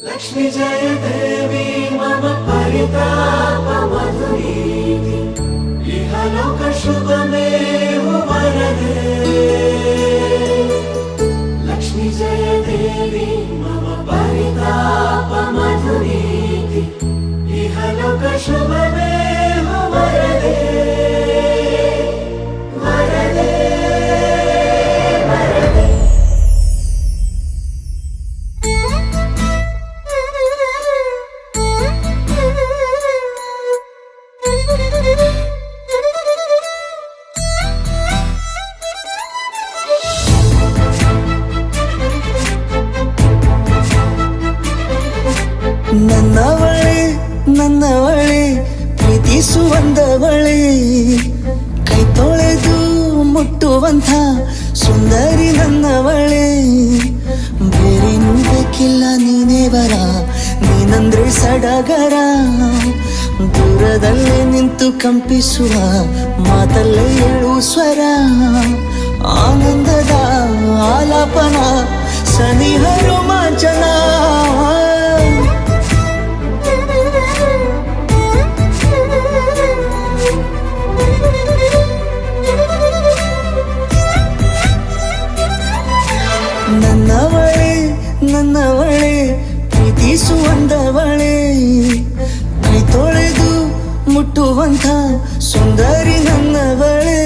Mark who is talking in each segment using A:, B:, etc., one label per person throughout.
A: लक्ष्मी जय देवी मम परितापमधुरीति इहलोक शुभमेव वरदे। लक्ष्मी जय देवी मम परितापमधुरीति इहलोक शुभमेव वरदे। वरदे वरदे
B: ನನ್ನವಳೆ ಪ್ರೀತಿಸುವಂದವಳೆ ಕೈ ತೊಳೆದು ಮುಟ್ಟುವಂಥ ಸುಂದರಿ ನನ್ನವಳೆ. ಬೇರೇನೂ ಬೇಕಿಲ್ಲ ನೀನೇ ಬರ, ನೀನಂದ್ರೆ ಸಡಗರ. ದೂರದಲ್ಲೇ ನಿಂತು ಕಂಪಿಸುವ ಮಾತಲ್ಲೇ ಏಳು ಸ್ವರ. ಆನಂದದ ಆಲಾಪನ ಸನಿಹ ರೋಮಾಂಚನ. ನನ್ನವಳೆ ಪ್ರೀತಿಸುವಂದವಳೆ ಕೈ ತೊಳೆದು ಮುಟ್ಟುವಂಥ ಸುಂದರಿ ನನ್ನವಳೆ.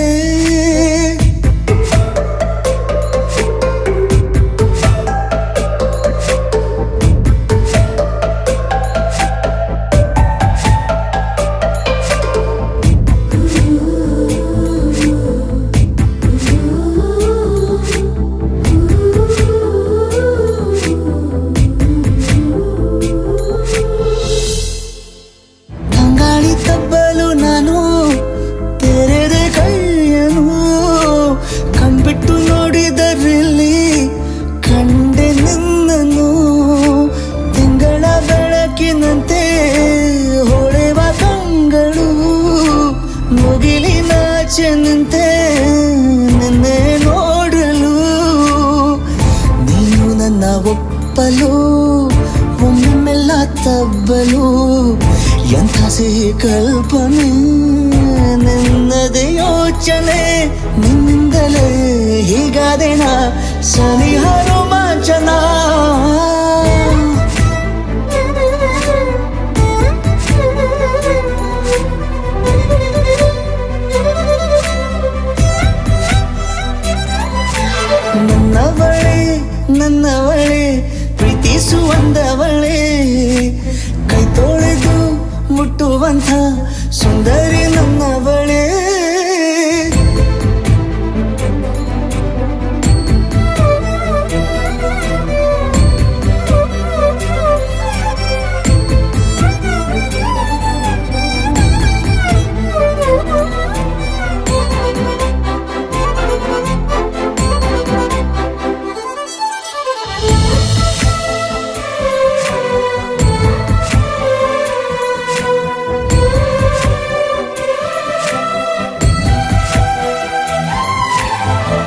B: ಮುಗಿಲಿನಾಚೆನಂತೆ ನಿನ್ನೆ ನೋಡಲು ನೀನು ನನ್ನ ಒಪ್ಪಲು ಒಮ್ಮೆಲ್ಲ ತಬ್ಬಲು. ಎಂಥ ಸಿಹಿ ಕಲ್ಪನೆ ನಿನ್ನದೇ ಯೋಚನೆ. ನಿನ್ನಿಂದಲೇ ಹೀಗಾದೆನ ಸನಿಹ ರೋಮಾಂಚನ. ನನ್ನವಳೆ ಪ್ರೀತಿಸುವಂದವಳೆ ಕೈ ತೊಳೆದು ಮುಟ್ಟುವಂಥ ಸುಂದರಿ ನನ್ನವಳೆ.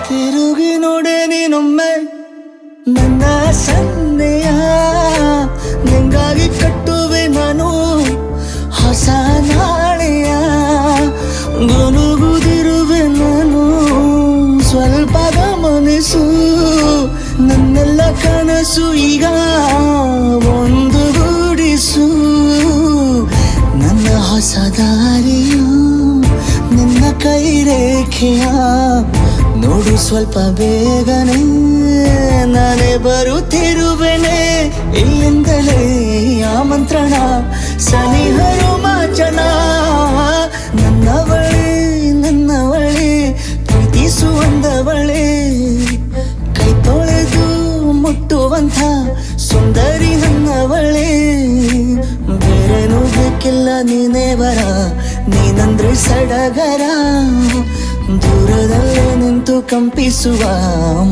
B: ತಿರುಗಿ ನೋಡೆ ನೀನೊಮ್ಮೆ ನನ್ನ ಸನ್ನೆಯ. ನಿಂಗಾಗಿ ಕಟ್ಟುವೆ ನಾನು ಹೊಸ ನಾಳೆಯ. ಗುನುಗುದಿರುವೆ ನಾನು ಸ್ವಲ್ಪ ಗಮನಿಸು. ನನ್ನೆಲ್ಲ ಕನಸು ಈಗ ಒಂದು ಗೂಡಿಸು. ನನ್ನ ಹೊಸ ದಾರಿಯು ನಿನ್ನ ಕೈ ರೇಖೆಯ ನೋಡು ಸ್ವಲ್ಪ ಬೇಗನೆ. ನಾನೇ ಬರುತ್ತಿರುವೆನೆ ಇಲ್ಲಿಂದಲೇ ಆಮಂತ್ರಣ ಸನಿಹ ರೋಮಾಂಚನ. ನನ್ನವಳೆ ಪ್ರೀತಿಸುವಂದವಳೆ ಕೈ ತೊಳೆದು ಮುಟ್ಟುವಂಥ ಸುಂದರಿ ನನ್ನವಳೆ. ಬೇರೇನೂ ಬೇಕಿಲ್ಲ ನೀನೇ ಬರ, ನೀನಂದ್ರೆ ಸಡಗರ. ದೂರದಲ್ಲೇ ನಿಂತು ಕಂಪಿಸುವ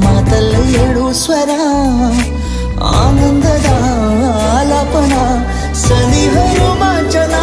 B: ಮಾತಲ್ಲೇ ಏಳು ಸ್ವರ. ಆನಂದದ ಆಲಾಪನ ಸನಿಹ ರೋಮಾಂಚನ.